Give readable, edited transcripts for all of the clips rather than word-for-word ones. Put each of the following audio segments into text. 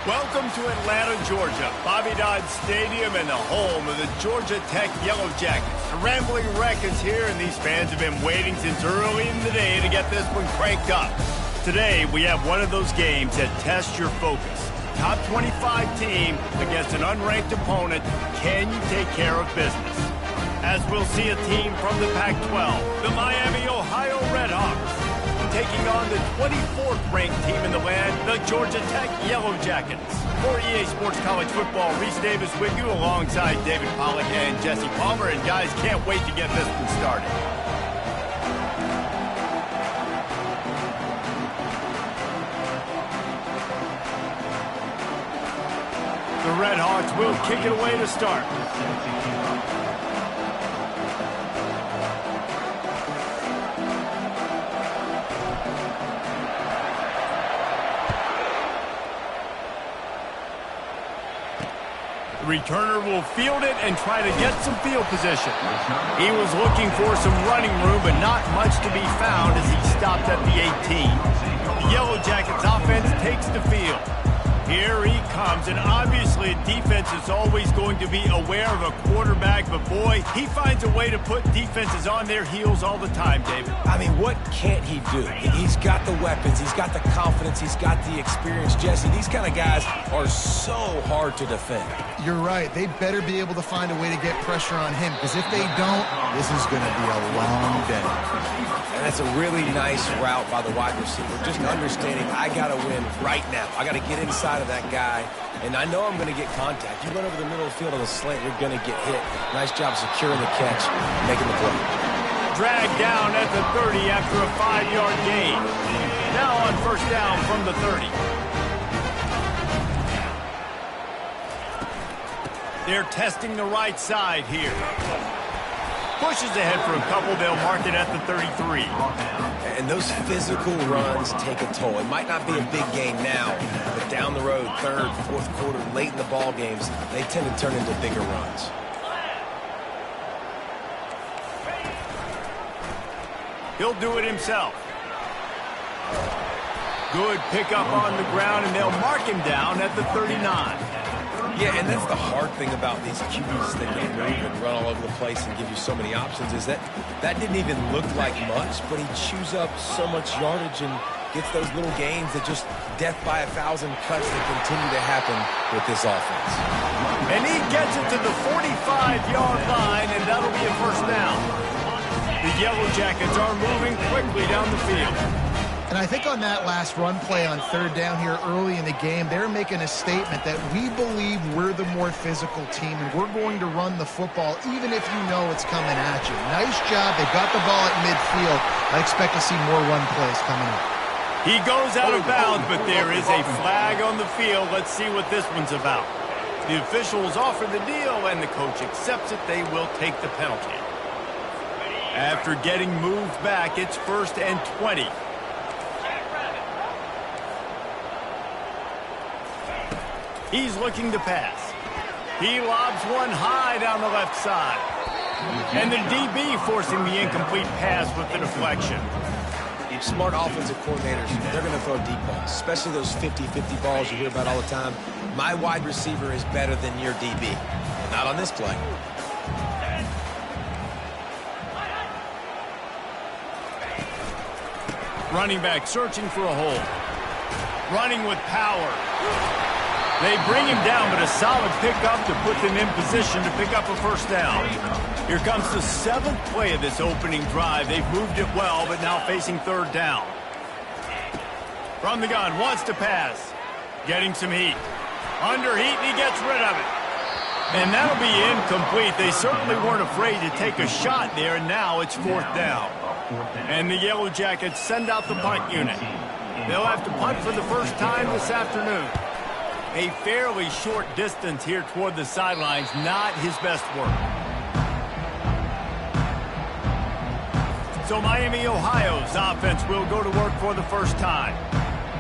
Welcome to Atlanta, Georgia, Bobby Dodd Stadium and the home of the Georgia Tech Yellow Jackets. The Rambling Wreck is here, and these fans have been waiting since early in the day to get this one cranked up. Today, we have one of those games that tests your focus. Top 25 team against an unranked opponent. Can you take care of business? As we'll see a team from the Pac-12, the Miami, Ohio Redhawks, taking on the 24th ranked team in the land, the Georgia Tech Yellow Jackets. For EA Sports College Football, Reese Davis with you alongside David Pollack and Jesse Palmer. And guys, can't wait to get this one started. The Redhawks will kick it away to start. The returner will field it and try to get some field position. He was looking for some running room, but not much to be found as he stopped at the 18. The Yellow Jackets offense takes the field. Here he comes, and obviously defense is always going to be aware of a quarterback, but boy, he finds a way to put defenses on their heels all the time, David. I mean, what can't he do? He's got the weapons, he's got the confidence, he's got the experience. Jesse, these kind of guys are so hard to defend. You're right. They better be able to find a way to get pressure on him, because if they don't, this is going to be a long day. And that's a really nice route by the wide receiver. Just understanding I got to win right now. I got to get inside of that guy, and I know I'm going to get contact. You run over the middle of the field on the slant, you're going to get hit. Nice job securing the catch, making the play. Dragged down at the 30 after a 5-yard gain. Now on first down from the 30. They're testing the right side here. Pushes ahead for a couple. They'll mark it at the 33. And those physical runs take a toll. It might not be a big game now, but down the road, third, fourth quarter, late in the ball games, they tend to turn into bigger runs. He'll do it himself. Good pickup on the ground, and they'll mark him down at the 39. Yeah, and that's the hard thing about these QBs that can move and run all over the place and give you so many options is that didn't even look like much, but he chews up so much yardage and gets those little gains that just death by 1,000 cuts that continue to happen with this offense. And he gets it to the 45-yard line, and that'll be a first down. The Yellow Jackets are moving quickly down the field. And I think on that last run play on third down here early in the game, they're making a statement that we believe we're the more physical team, and we're going to run the football even if you know it's coming at you. Nice job. They got the ball at midfield. I expect to see more run plays coming up. He goes out of bounds, but there is a flag on the field. Let's see what this one's about. The officials offer the deal, and the coach accepts it. They will take the penalty. After getting moved back, it's 1st and 20. He's looking to pass. He lobs one high down the left side. And the DB forcing the incomplete pass with the deflection. Smart offensive coordinators, they're going to throw deep balls, especially those 50-50 balls you hear about all the time. My wide receiver is better than your DB. Not on this play. Running back searching for a hole. Running with power. They bring him down, but a solid pickup to put them in position to pick up a first down. Here comes the 7th play of this opening drive. They've moved it well, but now facing third down. From the gun, wants to pass. Getting some heat. Under heat, and he gets rid of it. And that'll be incomplete. They certainly weren't afraid to take a shot there, and now it's 4th down. And the Yellow Jackets send out the punt unit. They'll have to punt for the first time this afternoon. A fairly short distance here toward the sidelines, not his best work. So Miami, Ohio's offense will go to work for the first time.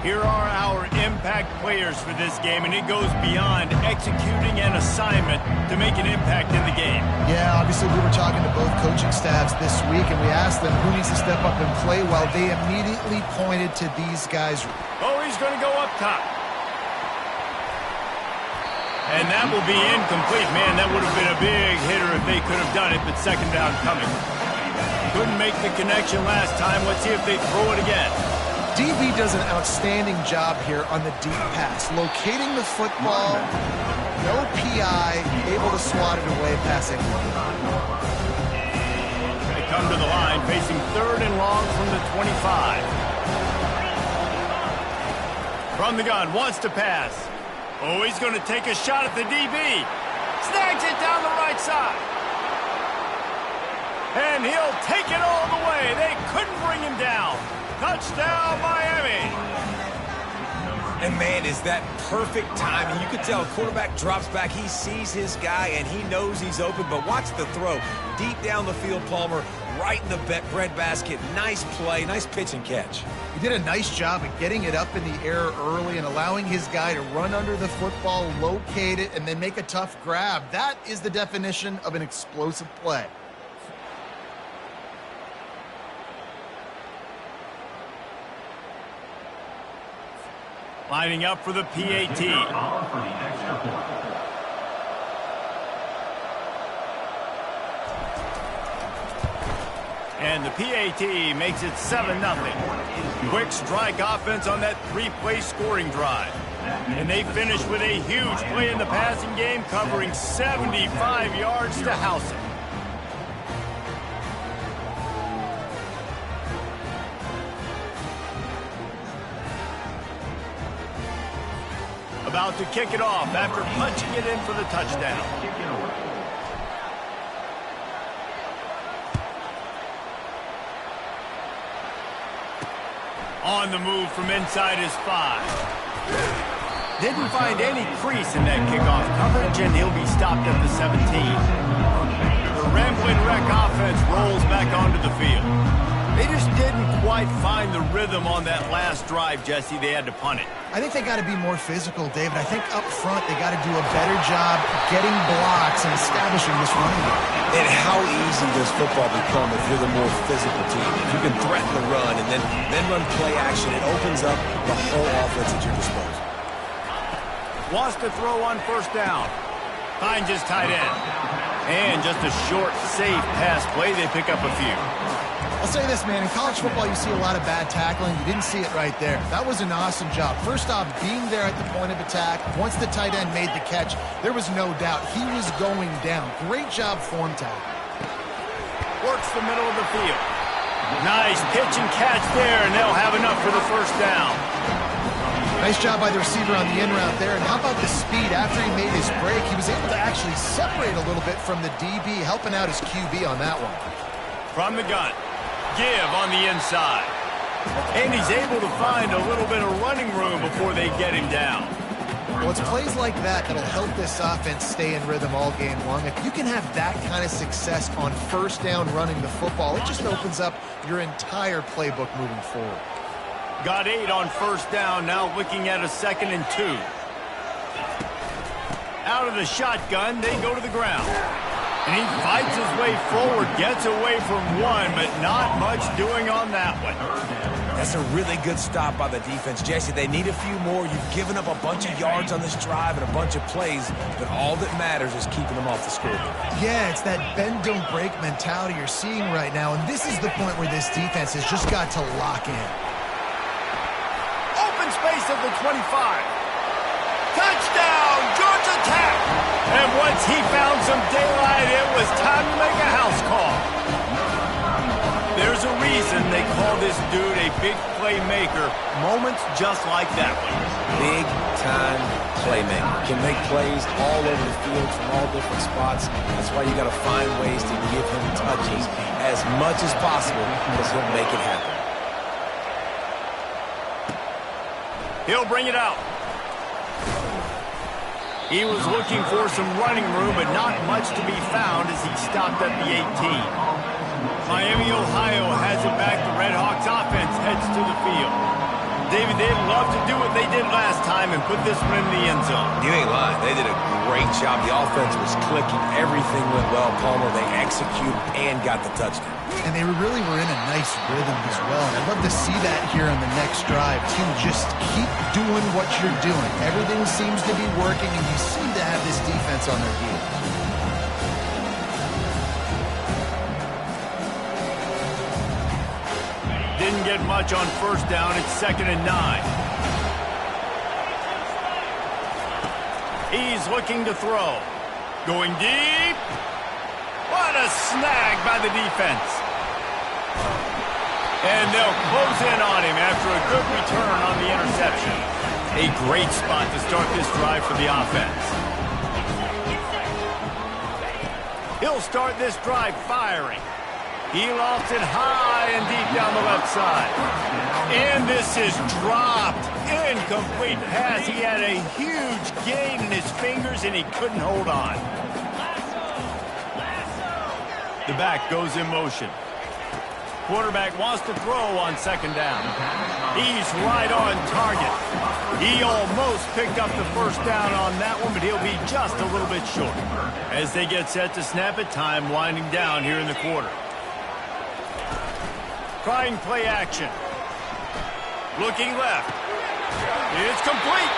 Here are our impact players for this game, and it goes beyond executing an assignment to make an impact in the game. Yeah, obviously we were talking to both coaching staffs this week, and we asked them who needs to step up and play well. They immediately pointed to these guys. Oh, he's going to go up top. And that will be incomplete. Man, that would have been a big hitter if they could have done it, but second down coming. Couldn't make the connection last time. Let's see if they throw it again. DB does an outstanding job here on the deep pass, locating the football, no PI, able to swat it away passing. They come to the line, facing 3rd and long from the 25. From the gun, wants to pass. Oh, he's going to take a shot at the DB. Snags it down the right side. And he'll take it all the way. They couldn't bring him down. Touchdown, Miami. And, man, is that perfect timing. You can tell quarterback drops back. He sees his guy, and he knows he's open. But watch the throw. Deep down the field, Palmer, right in the breadbasket. Nice play, nice pitch and catch. He did a nice job of getting it up in the air early and allowing his guy to run under the football, locate it, and then make a tough grab. That is the definition of an explosive play. Lining up for the PAT. And the PAT makes it 7-0. Quick strike offense on that 3-play scoring drive. And they finish with a huge play in the passing game, covering 75 yards to house it. About to kick it off after punching it in for the touchdown. On the move from inside his 5. Didn't find any crease in that kickoff coverage, and he'll be stopped at the 17. The Rambling Wreck offense rolls back onto the field. They just didn't quite find the rhythm on that last drive, Jesse. They had to punt it. I think they got to be more physical, David. I think up front they got to do a better job getting blocks and establishing this running game. And how easy does football become if you're the more physical team? If you can threaten the run and then run play action, it opens up the whole offense at your disposal. Wants to throw on 1st down. Finds his tight end. And just a short, safe pass play. They pick up a few. I'll say this, man. In college football, you see a lot of bad tackling. You didn't see it right there. That was an awesome job. First off, being there at the point of attack. Once the tight end made the catch, there was no doubt he was going down. Great job form tackle. Works the middle of the field. Nice pitch and catch there, and they'll have enough for the 1st down. Nice job by the receiver on the in route there. And how about the speed? After he made his break, he was able to actually separate a little bit from the DB, helping out his QB on that one. From the gun. Give on the inside. And he's able to find a little bit of running room before they get him down. Well, it's plays like that that'll help this offense stay in rhythm all game long. If you can have that kind of success on 1st down running the football, it just opens up your entire playbook moving forward. Got 8 on 1st down, now looking at a 2nd and 2. Out of the shotgun, they go to the ground. And he fights his way forward, gets away from one, but not much doing on that one. That's a really good stop by the defense. Jesse, they need a few more. You've given up a bunch of yards on this drive and a bunch of plays, but all that matters is keeping them off the scoreboard. Yeah, it's that bend, don't break mentality you're seeing right now, and this is the point where this defense has just got to lock in. Open space at the 25. Touchdown, Georgia Tech! And once he found some daylight, it was time to make a house call. There's a reason they call this dude a big playmaker. Moments just like that one. Big-time playmaker. Can make plays all over the field from all different spots. That's why you got to find ways to give him touches as much as possible because he'll make it happen. He'll bring it out. He was looking for some running room, but not much to be found as he stopped at the 18. Miami, Ohio has it back. The Red Hawks offense heads to the field. David, they'd love to do what they did last time and put this one in the end zone. You ain't lying. They did a great job. The offense was clicking. Everything went well. Palmer, they executed and got the touchdown. And they really were in a nice rhythm as well. And I'd love to see that here on the next drive, too. Just keep doing what you're doing. Everything seems to be working, and you seem to have have this defense on their heels. Didn't get much on first down. It's 2nd and 9. He's looking to throw. Going deep. What a snag by the defense. And they'll close in on him after a good return on the interception. A great spot to start this drive for the offense. He'll start this drive firing. He lofts it high and deep down the left side. And this is dropped. Incomplete pass. He had a huge gain in his fingers, and he couldn't hold on. The back goes in motion. Quarterback wants to throw on 2nd down. He's right on target. He almost picked up the first down on that one, but he'll be just a little bit short. As they get set to snap it, time winding down here in the quarter. Trying play action. Looking left. It's complete.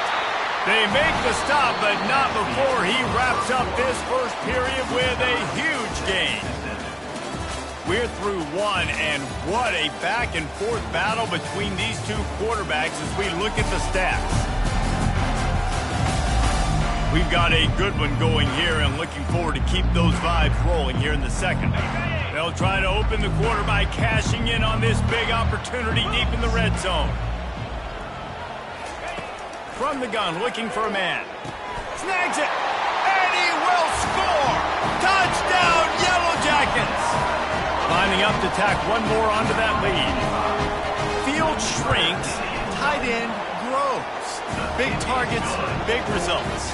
They make the stop, but not before he wraps up this first period with a huge gain. We're through one, and what a back-and-forth battle between these two quarterbacks as we look at the stats. We've got a good one going here, and looking forward to keep those vibes rolling here in the second. They'll try to open the quarter by cashing in on this big opportunity deep in the red zone. From the gun, looking for a man. Snags it, and he will score! Touchdown, Yellow Jackets! Lining up to tack one more onto that lead. Field shrinks, tight end grows. Big targets, big results.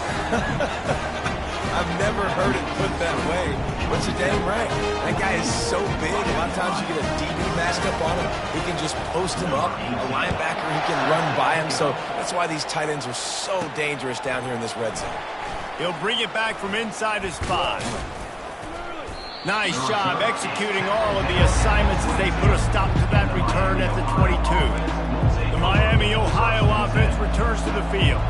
I've never heard it put that way. But you're dang right. That guy is so big. A lot of times you get a DB matched up on him. He can just post him up. A linebacker, he can run by him. So that's why these tight ends are so dangerous down here in this red zone. He'll bring it back from inside his 5. Nice job executing all of the assignments as they put a stop to that return at the 22. The Miami, Ohio offense returns to the field.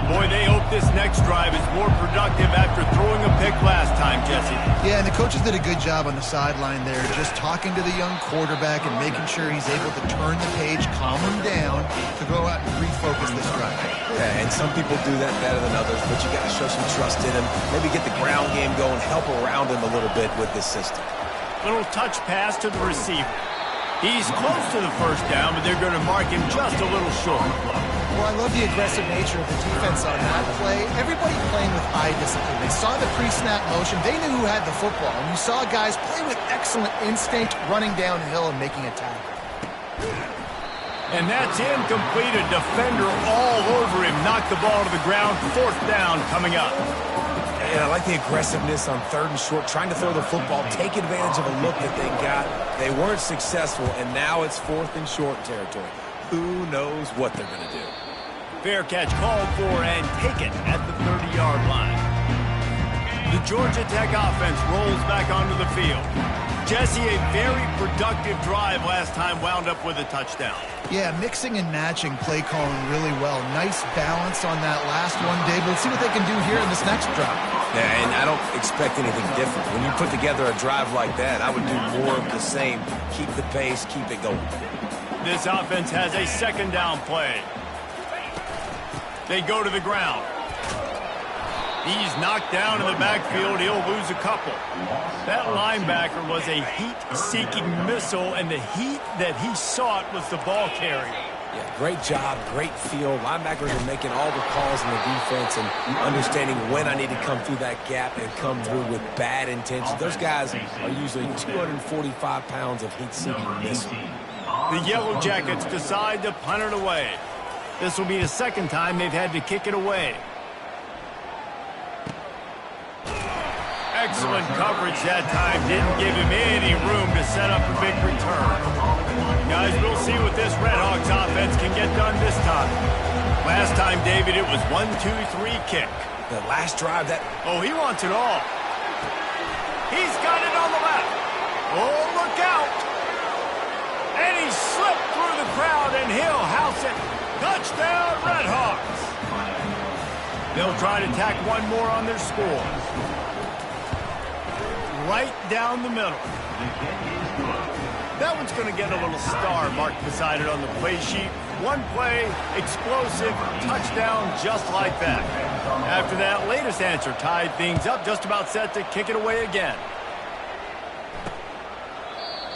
Boy, they hope this next drive is more productive after throwing a pick last time, Jesse. Yeah, and the coaches did a good job on the sideline there, just talking to the young quarterback and making sure he's able to turn the page, calm him down, to go out and refocus this drive. Yeah, and some people do that better than others, but you got to show some trust in him. Maybe get the ground game going, help around him a little bit with this system. Little touch pass to the receiver. He's close to the first down, but they're going to mark him just a little short. Well, I love the aggressive nature of the defense on that play. Everybody playing with eye discipline. They saw the pre-snap motion. They knew who had the football. And you saw guys play with excellent instinct, running downhill and making a tackle. And that's incomplete. A defender all over him. Knocked the ball to the ground. 4th down coming up. And I like the aggressiveness on 3rd and short, trying to throw the football, take advantage of a look that they got. They weren't successful, and now it's 4th and short territory. Who knows what they're going to do? Fair catch called for and taken at the 30-yard line. The Georgia Tech offense rolls back onto the field. Jesse, a very productive drive last time, wound up with a touchdown. Yeah, mixing and matching play calling really well. Nice balance on that last one, Dave. Let's see what they can do here in this next drive. Yeah, and I don't expect anything different. When you put together a drive like that, I would do more of the same. Keep the pace, keep it going. This offense has a 2nd down play. They go to the ground. He's knocked down in the backfield. He'll lose a couple. That linebacker was a heat-seeking missile, and the heat that he sought was the ball carrier. Yeah, great job, great feel. Linebackers are making all the calls in the defense and understanding when I need to come through that gap and come through with bad intentions. Those guys are usually 245 pounds of heat-seeking missile. The Yellow Jackets decide to punt it away. This will be the 2nd time they've had to kick it away. Excellent coverage that time. Didn't give him any room to set up a big return. Guys, we'll see what this Red Hawks offense can get done this time. Last time, David, it was 1-2-3 kick. The last drive, that... Oh, he wants it all. He's got it on the left. Oh, look out. And he slipped through the crowd, and he'll house it. Touchdown, Red Hawks. They'll try to tack one more on their score. Right down the middle. That one's going to get a little star marked beside it on the play sheet. One play, explosive, touchdown, just like that. After that latest answer tied things up, just about set to kick it away again.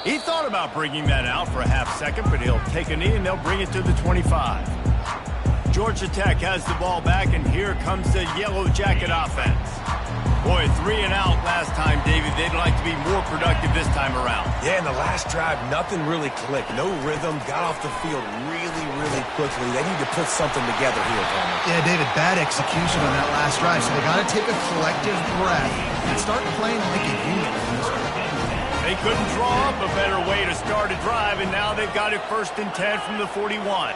He thought about bringing that out for a half second, but he'll take a knee and they'll bring it to the 25. Georgia Tech has the ball back, and here comes the Yellow Jacket offense. Boy, 3 and out last time, David. They'd like to be more productive this time around. Yeah, in the last drive, nothing really clicked. No rhythm, got off the field really, really quickly. They need to put something together here, Palmer. Yeah, David, bad execution on that last drive, so they got to take a collective breath and start playing like a unit. They couldn't draw up a better way to start a drive, and now they've got it 1st and 10 from the 41.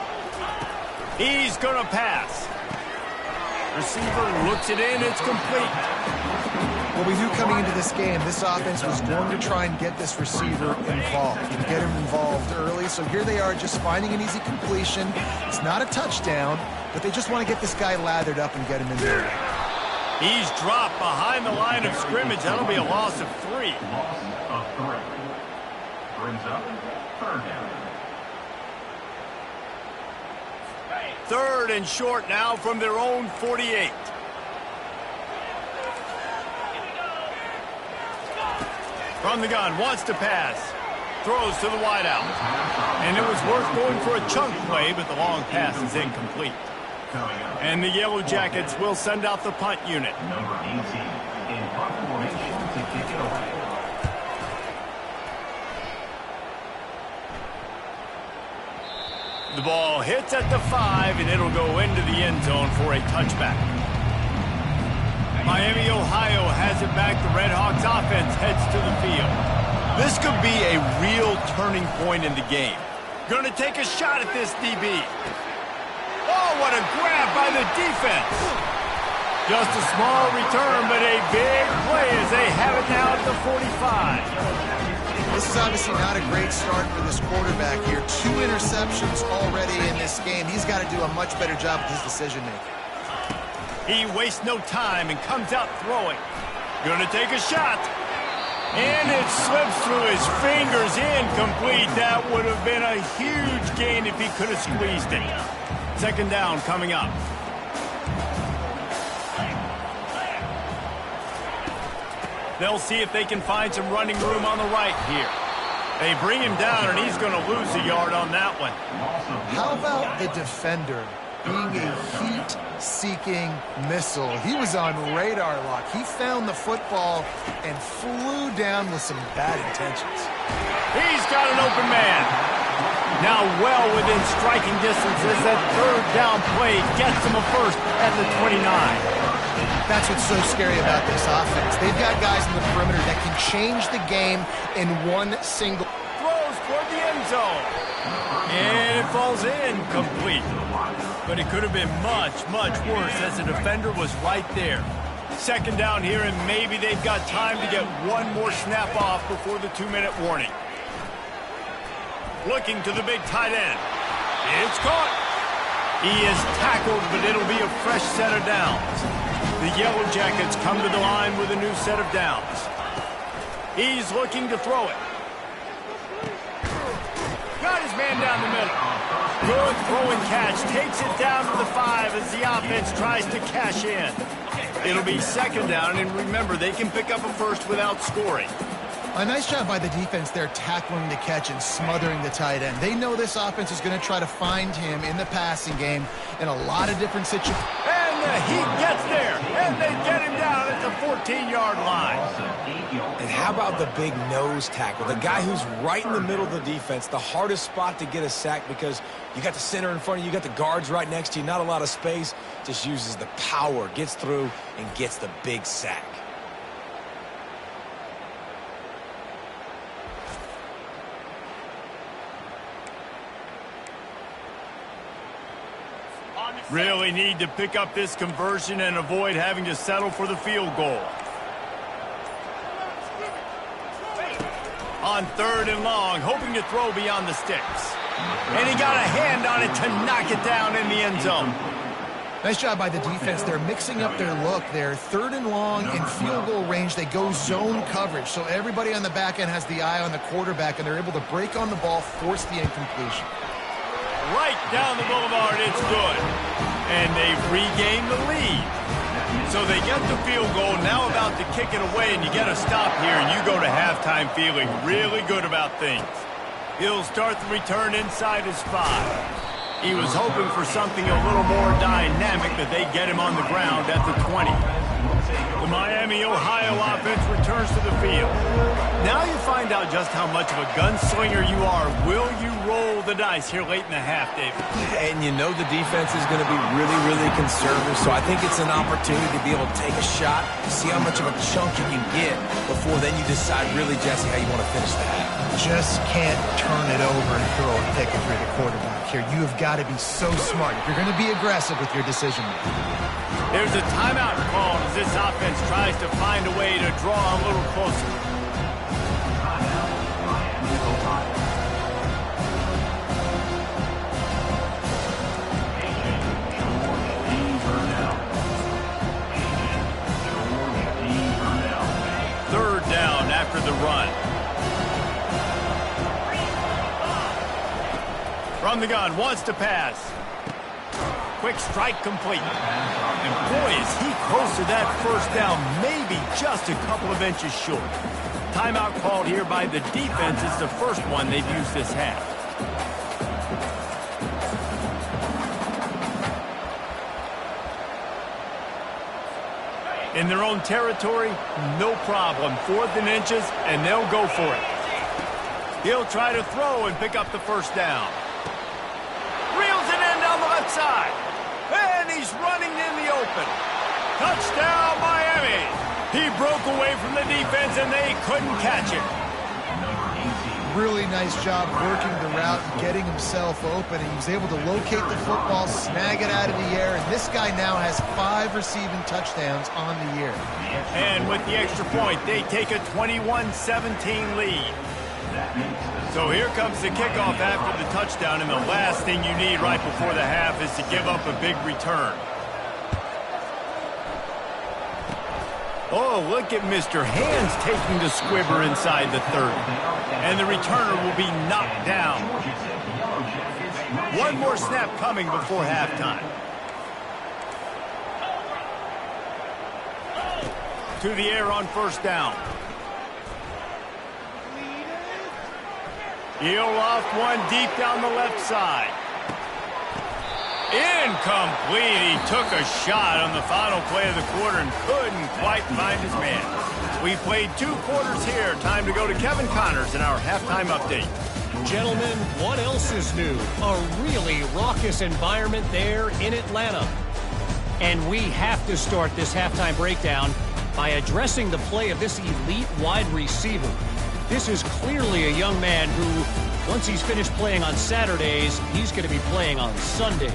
He's going to pass. Receiver looks it in. It's complete. Well, we knew coming into this game, this offense was going to try and get this receiver involved and get him involved early. So here they are just finding an easy completion. It's not a touchdown, but they just want to get this guy lathered up and get him in there. He's dropped behind the line of scrimmage. That'll be a loss of 3. Loss of 3. Brings up 3rd down. 3rd and short now from their own 48. From the gun, wants to pass. Throws to the wideout. And it was worth going for a chunk play, but the long pass is incomplete. And the Yellow Jackets will send out the punt unit. Number 18 in punt formation to kick it away. The ball hits at the 5, and it'll go into the end zone for a touchback. Miami, Ohio has it back. The Red Hawks offense heads to the field. This could be a real turning point in the game. Going to take a shot at this DB. Oh, what a grab by the defense. Just a small return, but a big play as they have it now at the 45. This is obviously not a great start for this quarterback here. 2 interceptions already in this game. He's got to do a much better job with his decision-making. He wastes no time and comes out throwing. Gonna take a shot. And it slips through his fingers, incomplete. That would have been a huge gain if he could have squeezed it. 2nd down coming up. They'll see if they can find some running room on the right here. They bring him down, and he's going to lose a yard on that one. How about the defender being a heat-seeking missile? He was on radar lock. He found the football and flew down with some bad intentions. He's got an open man. Now well within striking distance as that 3rd down play gets him a first at the 29. That's what's so scary about this offense. They've got guys in the perimeter that can change the game in one single. Throws toward the end zone. And it falls in complete. But it could have been much, much worse as the defender was right there. 2nd down here, and maybe they've got time to get one more snap off before the 2-minute warning. Looking to the big tight end. It's caught. He is tackled, but it'll be a fresh set of downs. The Yellow Jackets come to the line with a new set of downs. He's looking to throw it. Got his man down the middle. Good throw and catch. Takes it down to the 5 as the offense tries to cash in. It'll be 2nd down, and remember, they can pick up a first without scoring. A nice job by the defense there, tackling the catch and smothering the tight end. They know this offense is going to try to find him in the passing game in a lot of different situations. And the heat gets there, and they get him down at the 14-yard line. And how about the big nose tackle? The guy who's right in the middle of the defense, the hardest spot to get a sack because you got the center in front of you, you got the guards right next to you, not a lot of space. Just uses the power, gets through, and gets the big sack. Really need to pick up this conversion and avoid having to settle for the field goal. On 3rd and long, hoping to throw beyond the sticks. And he got a hand on it to knock it down in the end zone. Nice job by the defense. They're mixing up their look. They're 3rd and long in field goal range. They go zone coverage. So everybody on the back end has the eye on the quarterback, and they're able to break on the ball, force the incompletion. Right down the boulevard, it's good. And they've regained the lead. So they get the field goal, now about to kick it away, and you get a stop here, and you go to halftime feeling really good about things. He'll start the return inside his 5. He was hoping for something a little more dynamic, that they get him on the ground at the 20. The Miami, Ohio offense returns to the field. Now you find out just how much of a gunslinger you are. Will you roll the dice here late in the half, David? And you know the defense is going to be really, really conservative, so I think it's an opportunity to be able to take a shot, see how much of a chunk you can get before then you decide really, Jesse, how you want to finish the half. Just can't turn it over and throw a pick if you're the quarterback here. You have got to be so smart if you're going to be aggressive with your decision making. There's a timeout called as this offense tries to find a way to draw a little closer. Third down after the run. From the gun, wants to pass. Quick strike complete. And boy, is he close to that first down, maybe just a couple of inches short. Timeout called here by the defense. It's the first one they've used this half. In their own territory, no problem. 4th and inches, and they'll go for it. He'll try to throw and pick up the first down. Reels it in down the left side. And he's running in the open. Touchdown, Miami. He broke away from the defense, and they couldn't catch him. Really nice job working the route and getting himself open. And he was able to locate the football, snag it out of the air. And this guy now has 5 receiving touchdowns on the year. And with the extra point, they take a 21-17 lead. So here comes the kickoff after the touchdown, and the last thing you need right before the half is to give up a big return. Oh, look at Mr. Hands taking the squibber inside the 30. And the returner will be knocked down. One more snap coming before halftime. To the air on first down. He'll loft one deep down the left side. Incomplete. He took a shot on the final play of the quarter and couldn't quite find his man. We played 2 quarters here. Time to go to Kevin Connors in our halftime update. Gentlemen, what else is new? A really raucous environment there in Atlanta. And we have to start this halftime breakdown by addressing the play of this elite wide receiver. This is clearly a young man who, once he's finished playing on Saturdays, he's going to be playing on Sundays.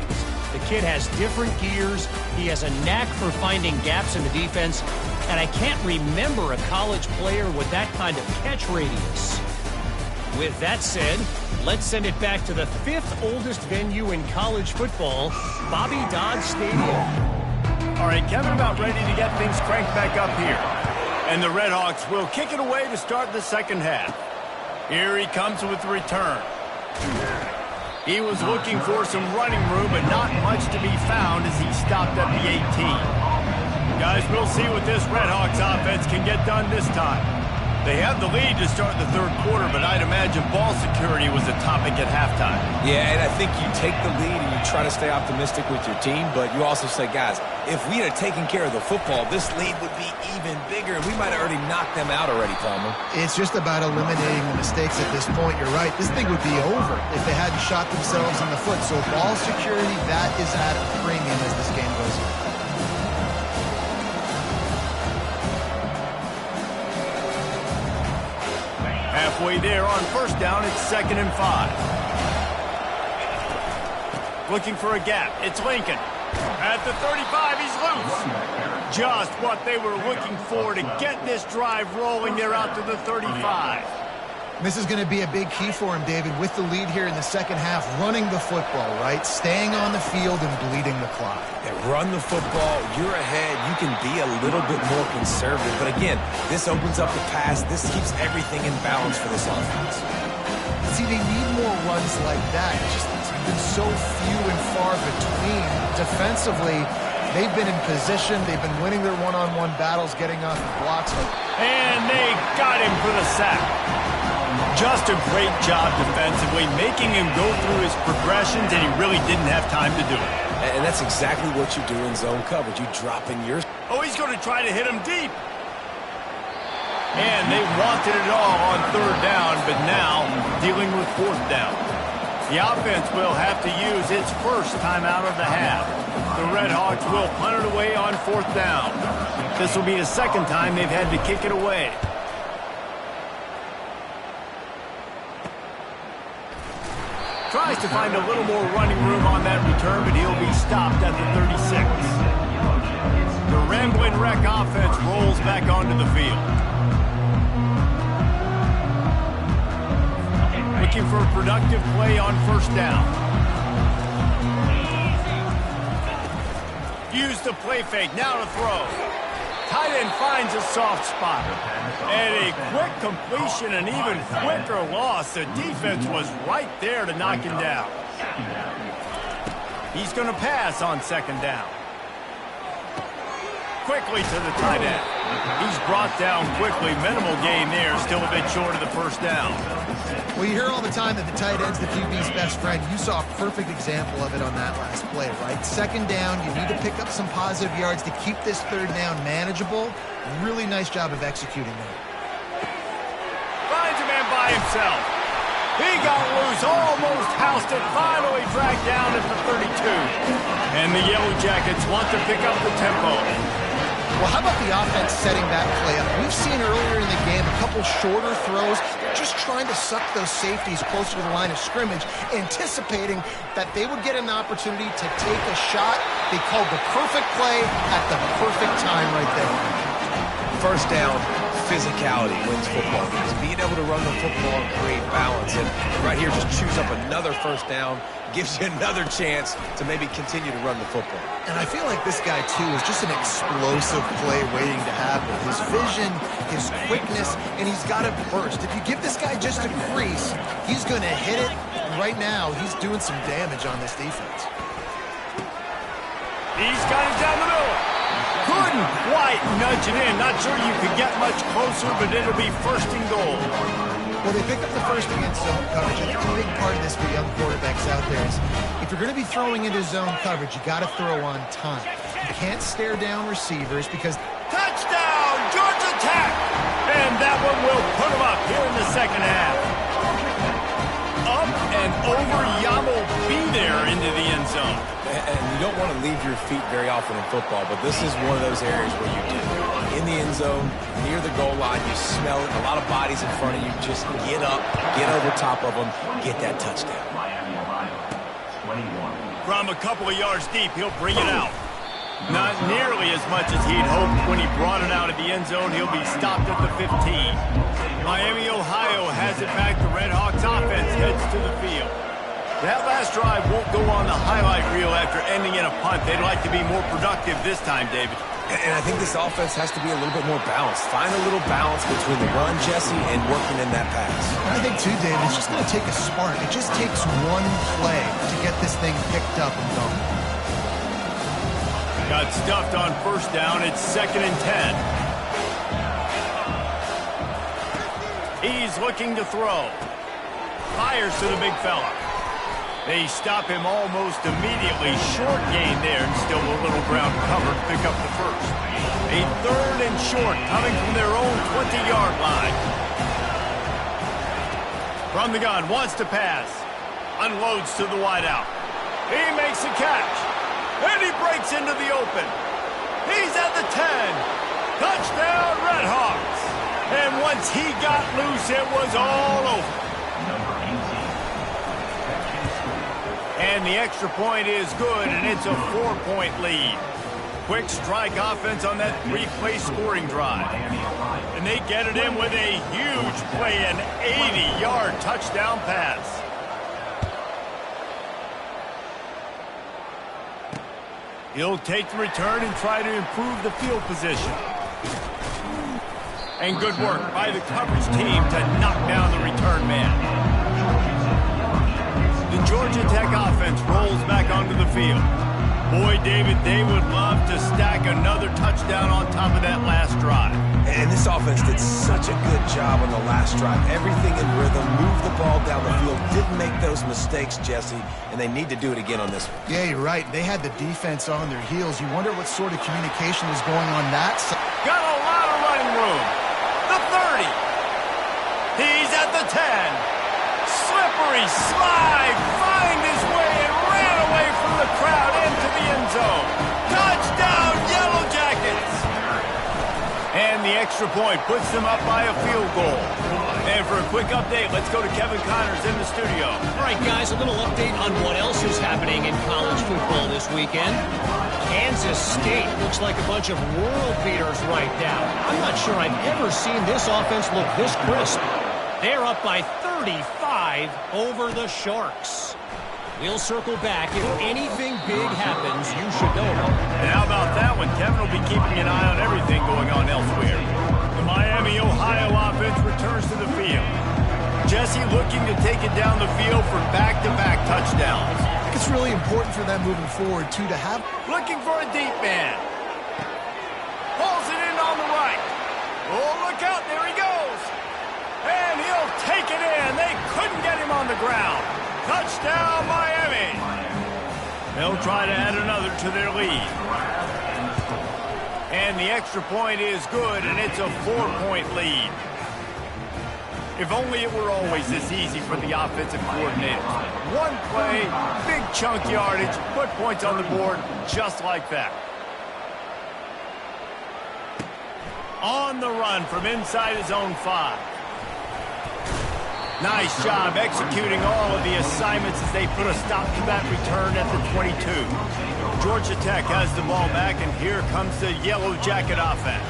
The kid has different gears. He has a knack for finding gaps in the defense. And I can't remember a college player with that kind of catch radius. With that said, let's send it back to the 5th oldest venue in college football, Bobby Dodd Stadium. All right, Kevin, about ready to get things cranked back up here. And the Redhawks will kick it away to start the second half. Here he comes with the return. He was looking for some running room, but not much to be found as he stopped at the 18. Guys, we'll see what this Redhawks offense can get done this time. They have the lead to start the 3rd quarter, but I'd imagine ball security was a topic at halftime. Yeah, and I think you take the lead and you try to stay optimistic with your team, but you also say, guys, if we had taken care of the football, this lead would be even bigger, and we might have already knocked them out already, Palmer. It's just about eliminating the mistakes at this point. You're right. This thing would be over if they hadn't shot themselves in the foot. So ball security, that is at a premium as this game goes on. Halfway there on first down, it's 2nd and 5. Looking for a gap. It's Lincoln. At the 35, he's loose. Just what they were looking for to get this drive rolling there out to the 35. This is going to be a big key for him, David, with the lead here in the second half, running the football, right? Staying on the field and bleeding the clock. Yeah, run the football, you're ahead, you can be a little bit more conservative. But again, this opens up the pass. This keeps everything in balance for this offense. See, they need more runs like that. It's been so few and far between. Defensively, they've been in position. They've been winning their one-on-one battles, getting off the blocks. And they got him for the sack. Just a great job defensively, making him go through his progressions, and he really didn't have time to do it. And that's exactly what you do in zone coverage. You drop in your... Oh, he's going to try to hit him deep. And they wanted it all on third down, but now dealing with fourth down. The offense will have to use its first timeout of the half. The Red Hawks will punt it away on fourth down. This will be the second time they've had to kick it away. Tries to find a little more running room on that return, but he'll be stopped at the 36. The Ramblin' Wreck offense rolls back onto the field. Looking for a productive play on first down. Use the play fake, now to throw. Tight end finds a soft spot. And a quick completion, an even quicker loss. The defense was right there to knock him down. He's going to pass on second down. Quickly to the tight end. He's brought down quickly. Minimal gain there, still a bit short of the first down. Well, you hear all the time that the tight end's the QB's best friend. You saw a perfect example of it on that last play, right? Second down, you need to pick up some positive yards to keep this third down manageable. Really nice job of executing that. Finds a man by himself. He got loose, almost housed it, finally dragged down at the 32. And the Yellow Jackets want to pick up the tempo. Well, how about the offense setting that play up? We've seen earlier in the game a couple shorter throws, just trying to suck those safeties closer to the line of scrimmage, anticipating that they would get an opportunity to take a shot. They called the perfect play at the perfect time right there. First down, physicality wins football games. Being able to run the football and create balance. And right here, just choose up another first down, gives you another chance to maybe continue to run the football. And I feel like this guy, too, is just an explosive play waiting to happen. His vision, his quickness, and he's got it burst. If you give this guy just a crease, he's going to hit it. And right now, he's doing some damage on this defense. He's got it down the middle. Couldn't quite nudge it in. Not sure you could get much closer, but it'll be first and goal. Well, they picked up the first against zone coverage. I think a big part of this for young quarterbacks out there is if you're going to be throwing into zone coverage, you got to throw on time. You can't stare down receivers because... Touchdown, Georgia Tech! And that one will put them up here in the second half. Up and over, Yamo be there into the end zone. And you don't want to leave your feet very often in football, but this is one of those areas where you do. In the end zone, near the goal line, you smell it. A lot of bodies in front of you. Just get up, get over top of them, get that touchdown. Miami, Ohio, 21. From a couple of yards deep, he'll bring it out. Not nearly as much as he'd hoped when he brought it out of the end zone. He'll be stopped at the 15. Miami, Ohio has it back. The Red Hawks offense heads to the field. That last drive won't go on the highlight reel after ending in a punt. They'd like to be more productive this time, David. And I think this offense has to be a little bit more balanced. Find a little balance between the run, Jesse, and working in that pass. I think, too, David, it's just going to take a spark. It just takes one play to get this thing picked up and going. Got stuffed on first down. It's 2nd and 10. He's looking to throw. Fires to the big fella. They stop him almost immediately. Short gain there, and still a little ground covered to pick up the first. A 3rd and short coming from their own 20-yard line. From the gun, wants to pass. Unloads to the wideout. He makes a catch. And he breaks into the open. He's at the 10. Touchdown, Red Hawks. And once he got loose, it was all over. Number 18. And the extra point is good, and it's a 4-point lead. quick strike offense on that three-play scoring drive. And they get it in with a huge play, an 80-yard touchdown pass. He'll take the return and try to improve the field position. And good work by the coverage team to knock down the return man. The Georgia Tech offense rolls back onto the field. Boy, David, they would love to stack another touchdown on top of that last drive. And this offense did such a good job on the last drive. Everything in rhythm, moved the ball down the field, didn't make those mistakes, Jesse, and they need to do it again on this one. Yeah, you're right. They had the defense on their heels. You wonder what sort of communication is going on that side. Got a lot of running room. The 30. He's at the 10. Slippery slide, find his way and ran away from the crowd into the end zone. Touchdown, Yellow Jackets! And the extra point puts them up by a field goal. And for a quick update, let's go to Kevin Connors in the studio. All right, guys, a little update on what else is happening in college football this weekend. Kansas State looks like a bunch of world beaters right now. I'm not sure I've ever seen this offense look this crisp. They're up by 35 over the Sharks. We'll circle back. If anything big happens, you should know about it. And how about that one? Kevin will be keeping an eye on everything going on elsewhere. The Miami, Ohio offense returns to the field. Jesse looking to take it down the field for back-to-back touchdowns. I think it's really important for them moving forward, too, to have... Looking for a deep man. Pulls it in on the right. Oh, look out. There he goes. And he'll take it in. They couldn't get him on the ground. Touchdown, Miami. They'll try to add another to their lead. And the extra point is good, and it's a 4-point lead. If only it were always this easy for the offensive coordinators. One play, big chunk yardage, put points on the board just like that. On the run from inside his own 5. Nice job executing all of the assignments as they put a stop to that return at the 22. Georgia Tech has the ball back, and here comes the Yellow Jacket offense.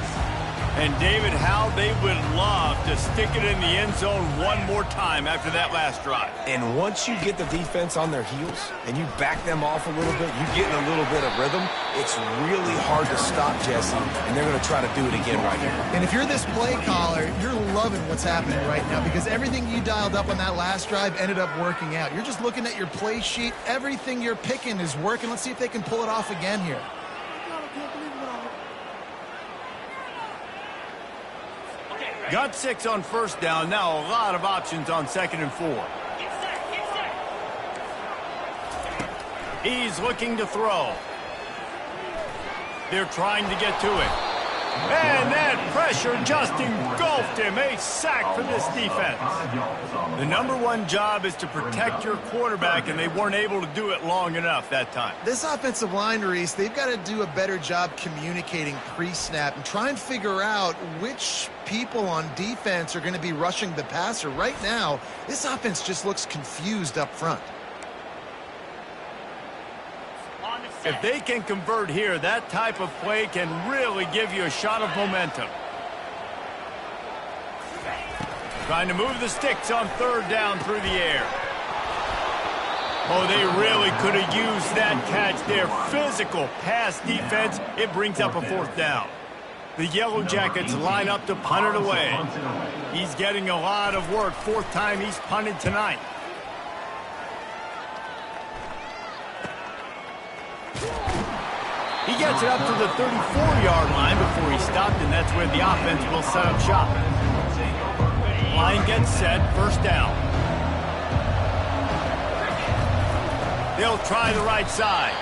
And David, how they would love to stick it in the end zone one more time after that last drive. And once you get the defense on their heels and you back them off a little bit, you get in a little bit of rhythm, it's really hard to stop, Jesse, and they're going to try to do it again right here. And if you're this play caller, you're loving what's happening right now because everything you dialed up on that last drive ended up working out. You're just looking at your play sheet. Everything you're picking is working. Let's see if they can pull it off again here. Got 6 on first down. Now a lot of options on 2nd and 4. He's looking to throw. They're trying to get to it. And that pressure just engulfed him. A sack for this defense. The #1 job is to protect your quarterback, and they weren't able to do it long enough that time. This offensive line, Reese, they've got to do a better job communicating pre-snap and try and figure out which people on defense are going to be rushing the passer. Right now, this offense just looks confused up front. If they can convert here, that type of play can really give you a shot of momentum. Trying to move the sticks on 3rd down through the air. Oh, they really could have used that catch there. Physical pass defense. It brings up a 4th down. The Yellow Jackets line up to punt it away. He's getting a lot of work. 4th time he's punted tonight. He gets it up to the 34-yard line before he stopped, and that's where the offense will set up shop. Line gets set, 1st down. They'll try the right side.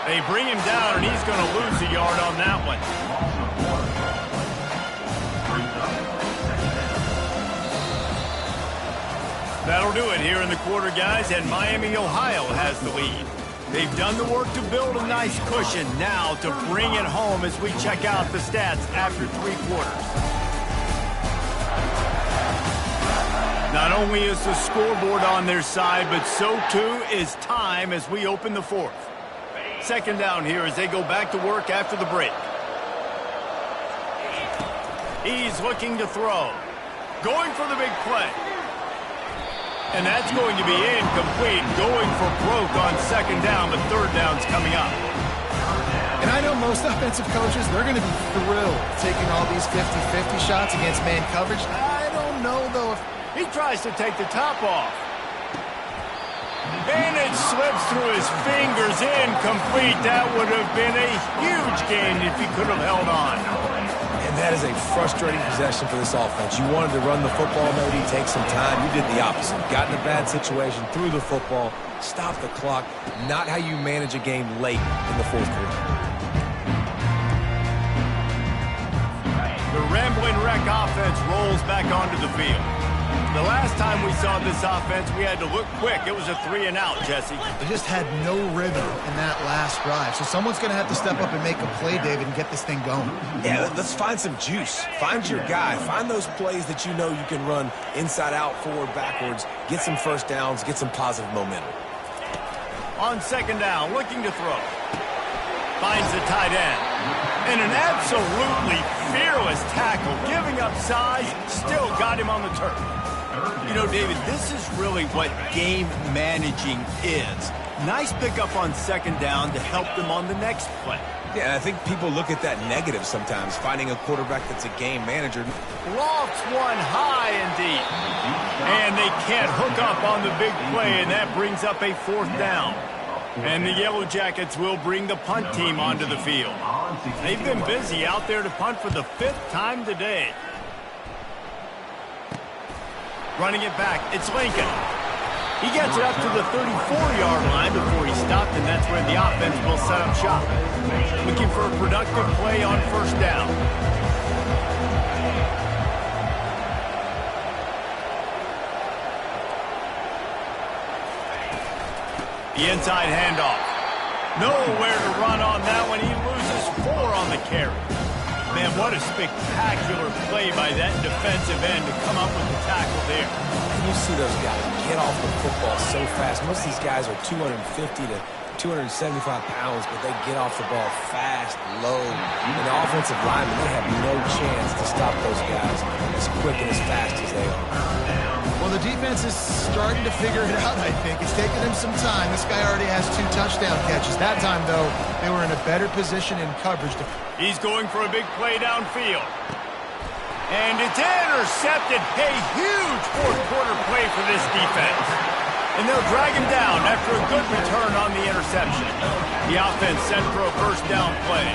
They bring him down, and he's going to lose a yard on that one. That'll do it here in the quarter, guys, and Miami, Ohio has the lead. They've done the work to build a nice cushion. Now to bring it home as we check out the stats after 3 quarters. Not only is the scoreboard on their side, but so too is time as we open the 4th. Second down here as they go back to work after the break. He's looking to throw. Going for the big play. And that's going to be incomplete. Going for broke on second down, but third down's coming up. And I know most offensive coaches, they're going to be thrilled taking all these 50-50 shots against man coverage. I don't know, though, if he tries to take the top off. And it slips through his fingers. Incomplete. That would have been a huge gain if he could have held on. And that is a frustrating possession for this offense. You wanted to run the football, maybe take some time. You did the opposite. Got in a bad situation, threw the football, stopped the clock. Not how you manage a game late in the fourth quarter. The Rambling Wreck offense rolls back onto the field. The last time we saw this offense, we had to look quick. It was a 3-and-out, Jesse. They just had no rhythm in that last drive. So someone's going to have to step up and make a play, David, and get this thing going. Yeah, let's find some juice. Find your guy. Find those plays that you know you can run inside out, forward, backwards. Get some first downs. Get some positive momentum. On second down, looking to throw. Finds the tight end. And an absolutely fearless tackle. Giving up size, still got him on the turf. You know, David, this is really what game managing is. Nice pickup on second down to help them on the next play. Yeah, I think people look at that negative sometimes, finding a quarterback that's a game manager. Lofts one high and deep. And they can't hook up on the big play, and that brings up a fourth down. And the Yellow Jackets will bring the punt team onto the field. They've been busy out there to punt for the 5th time today. Running it back, it's Lincoln. He gets it up to the 34-yard line before he stopped, and that's where the offense will set up shop. Looking for a productive play on first down. The inside handoff. Nowhere to run on that one. He loses 4 on the carry. Man, what a spectacular play by that defensive end to come up with the tackle there. And you see those guys get off the football so fast. Most of these guys are 250 to 275 pounds, but they get off the ball fast, low. And the offensive linemen, they have no chance to stop those guys as quick and as fast as they are. Well, the defense is starting to figure it out, I think. It's taking them some time. This guy already has 2 touchdown catches. That time, though, they were in a better position in coverage. He's going for a big play downfield. And it's intercepted. A huge fourth-quarter play for this defense. And they'll drag him down after a good return on the interception. The offense sent for a first down play.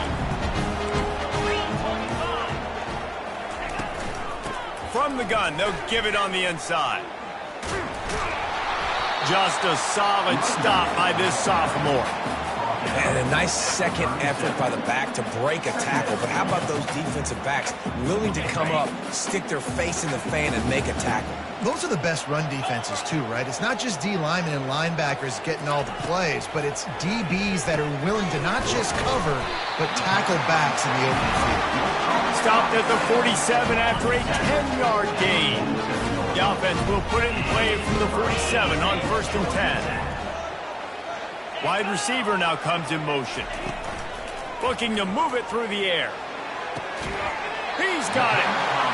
From the gun, they'll give it on the inside. Just a solid stop by this sophomore. And a nice second effort by the back to break a tackle. But how about those defensive backs willing to come up, stick their face in the fan, and make a tackle? Those are the best run defenses, too, right? It's not just D linemen and linebackers getting all the plays, but it's DBs that are willing to not just cover, but tackle backs in the open field. Stopped at the 47 after a 10-yard gain. The offense will put it in play from the 47 on 1st and 10. Wide receiver now comes in motion. Looking to move it through the air. He's got it.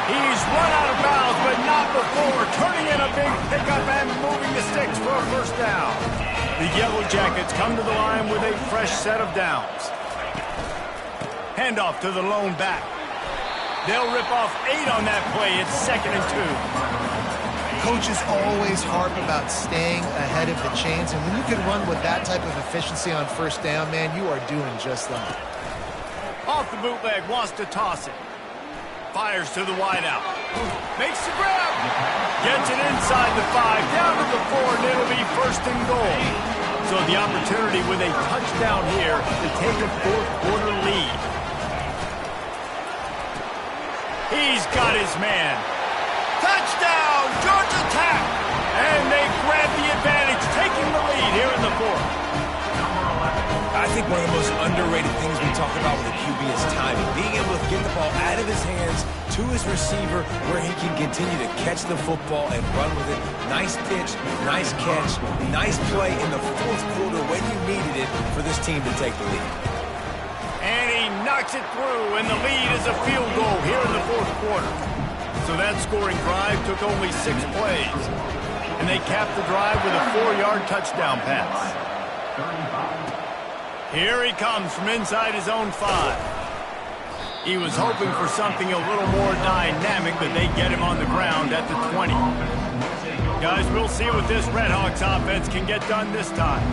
He's run out of bounds, but not before turning in a big pickup and moving the sticks for a first down. The Yellow Jackets come to the line with a fresh set of downs. Handoff to the lone back. They'll rip off 8 on that play. It's 2nd and 2. Coaches always harp about staying ahead of the chains, and when you can run with that type of efficiency on first down, man, you are doing just that. Off the bootleg, wants to toss it. Fires to the wideout. Makes the grab. Gets it inside the 5, down to the 4, and it'll be 1st and goal. So the opportunity with a touchdown here to take a fourth-quarter lead. He's got his man. Touchdown, Georgia Tech! And they grab the advantage, taking the lead here in the 4th. I think one of the most underrated things we talk about with a QB is timing. Being able to get the ball out of his hands to his receiver where he can continue to catch the football and run with it. Nice pitch, nice catch, nice play in the fourth quarter when you needed it for this team to take the lead. And he knocks it through, and the lead is a field goal here in the fourth quarter. So that scoring drive took only 6 plays. And they capped the drive with a 4-yard touchdown pass. Here he comes from inside his own 5. He was hoping for something a little more dynamic, but they get him on the ground at the 20. Guys, we'll see what this Redhawks offense can get done this time.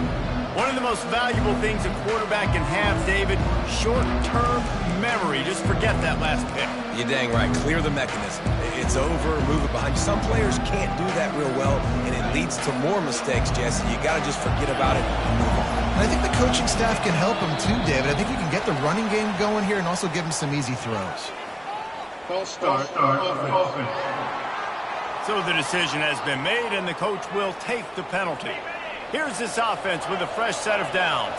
One of the most valuable things a quarterback can have, David, short-term memory. Just forget that last pick. You're dang right. Clear the mechanism. It's over, move it behind. Some players can't do that real well, and it leads to more mistakes, Jesse. You got to just forget about it and move on. And I think the coaching staff can help him too, David. I think you can get the running game going here and also give him some easy throws. False start. Offense. So the decision has been made, and the coach will take the penalty. Here's this offense with a fresh set of downs.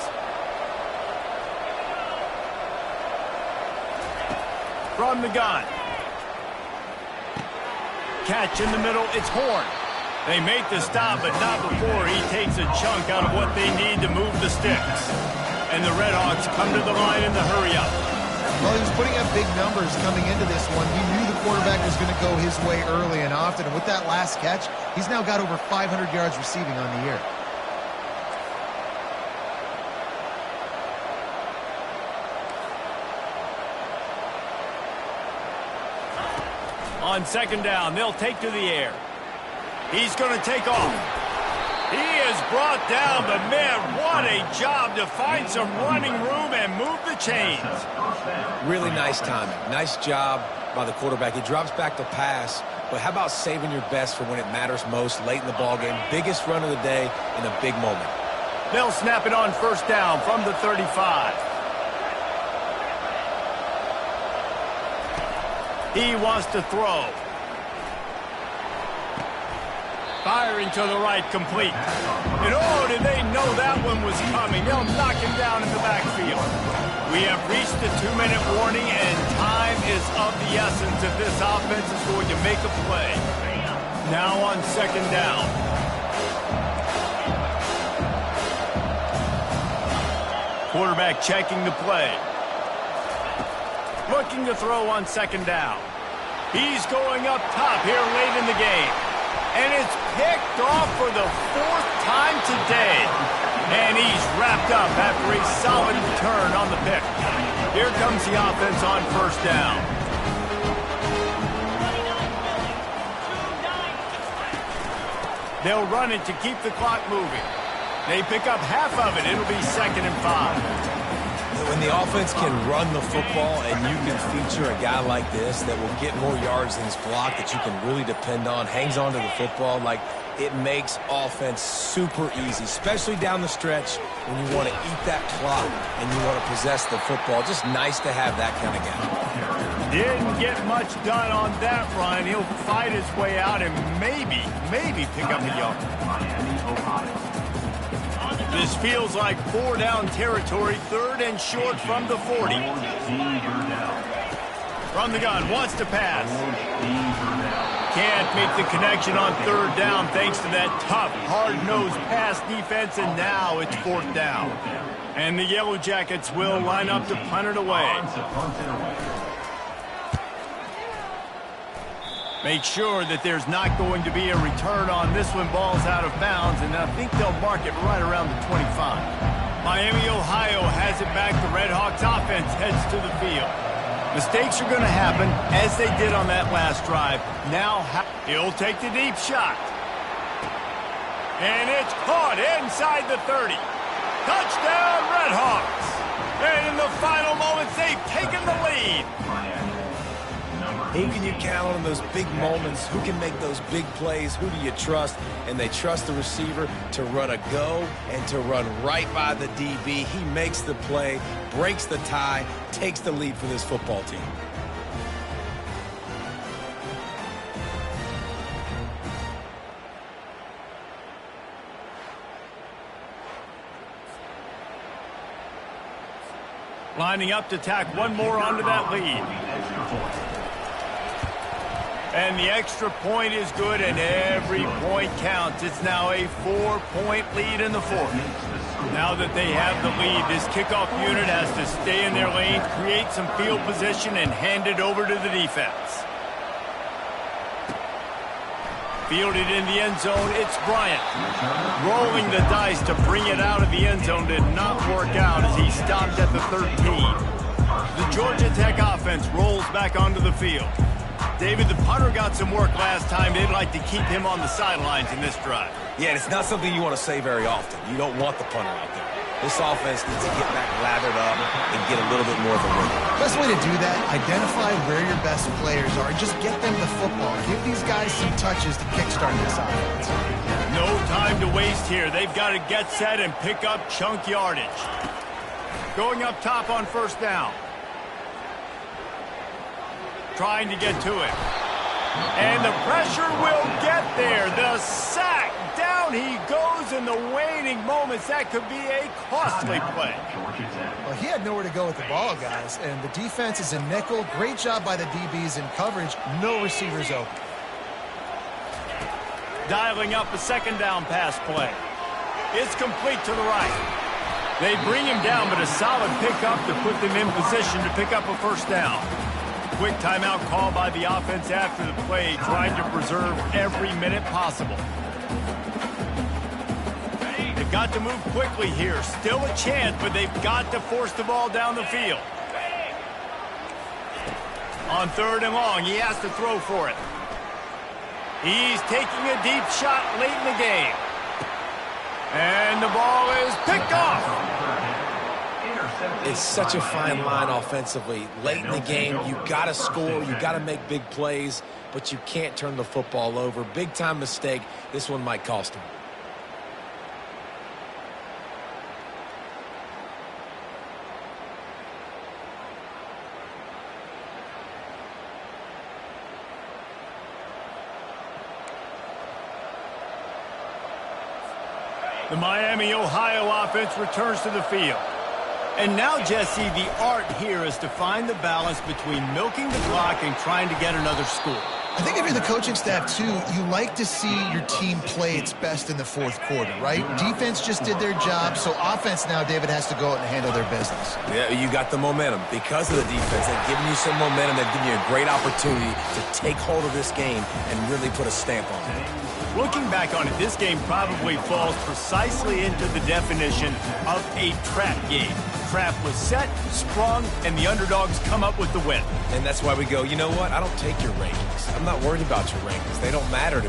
From the gun. Catch in the middle, it's Horn. They make the stop, but not before he takes a chunk out of what they need to move the sticks. And the Redhawks come to the line in the hurry-up. Well, he was putting up big numbers coming into this one. He knew the quarterback was going to go his way early and often. And with that last catch, he's now got over 500 yards receiving on the year. On second down, they'll take to the air. He's going to take off. He is brought down, but man, what a job to find some running room and move the chains. Really nice timing. Nice job by the quarterback. He drops back to pass, but how about saving your best for when it matters most late in the ballgame? Biggest run of the day in a big moment. They'll snap it on first down from the 35. He wants to throw. Firing to the right, complete. And oh, did they know that one was coming? They'll knock him down in the backfield. We have reached the 2-minute warning, and time is of the essence if this offense is going to make a play. Now on second down. Quarterback checking the play. Looking to throw on second down. He's going up top here late in the game. And it's picked off for the 4th time today. And he's wrapped up after a solid return on the pick. Here comes the offense on first down. They'll run it to keep the clock moving. They pick up half of it. It'll be 2nd and 5. When the offense can run the football and you can feature a guy like this that will get more yards than his block that you can really depend on, hangs on to the football, like it makes offense super easy, especially down the stretch when you want to eat that clock and you want to possess the football. Just nice to have that kind of guy. Didn't get much done on that run. He'll fight his way out and maybe pick up a yard. This feels like 4-down territory, 3rd and short from the 40. From the gun, wants to pass. Can't make the connection on 3rd down thanks to that tough, hard-nosed pass defense, and now it's 4th down. And the Yellow Jackets will line up to punt it away. Make sure that there's not going to be a return on this one. Ball's out of bounds, and I think they'll mark it right around the 25. Miami, Ohio has it back. The Redhawks offense heads to the field. Mistakes are going to happen, as they did on that last drive. Now he'll take the deep shot. And it's caught inside the 30. Touchdown, Redhawks. And in the final moments, they've taken the lead. Who can you count on those big moments? Who can make those big plays? Who do you trust? And they trust the receiver to run a go and to run right by the DB. He makes the play, breaks the tie, takes the lead for this football team. Lining up to tack one more onto that lead. And the extra point is good, and every point counts. It's now a 4-point lead in the fourth. Now that they have the lead, this kickoff unit has to stay in their lane, create some field position, and hand it over to the defense. Fielded in the end zone, it's Bryant. Rolling the dice to bring it out of the end zone did not work out as he stopped at the 13. The Georgia Tech offense rolls back onto the field. David, the punter got some work last time. They'd like to keep him on the sidelines in this drive. Yeah, it's not something you want to say very often. You don't want the punter out there. This offense needs to get back lathered up and get a little bit more of a rhythm. Best way to do that, identify where your best players are and just get them the football. Give these guys some touches to kickstart this offense. No time to waste here. They've got to get set and pick up chunk yardage. Going up top on first down. Trying to get to it. And the pressure will get there. The sack. Down he goes in the waning moments. That could be a costly play. Well, he had nowhere to go with the ball, guys. And the defense is in nickel. Great job by the DBs in coverage. No receivers open. Dialing up a second down pass play. It's complete to the right. They bring him down, but a solid pickup to put them in position to pick up a first down. Quick timeout call by the offense after the play, trying to preserve every minute possible. They've got to move quickly here. Still a chance, but they've got to force the ball down the field. On third and long, he has to throw for it. He's taking a deep shot late in the game. And the ball is picked off. It's such a fine line offensively. Late in the game, you got to score, you got to make big plays, but you can't turn the football over. Big-time mistake. This one might cost him. The Miami, Ohio offense returns to the field. And now, Jesse, the art here is to find the balance between milking the clock and trying to get another score. I think if you're the coaching staff, too, you like to see your team play its best in the fourth quarter, right? Defense just did their job, so offense now, David, has to go out and handle their business. Yeah, you got the momentum. Because of the defense, they've given you some momentum. They've given you a great opportunity to take hold of this game and really put a stamp on it. Looking back on it, this game probably falls precisely into the definition of a trap game. Trap was set, sprung, and the underdogs come up with the win. And that's why we go, you know what? I don't take your rankings. I'm not worried about your rankings. They don't matter to me.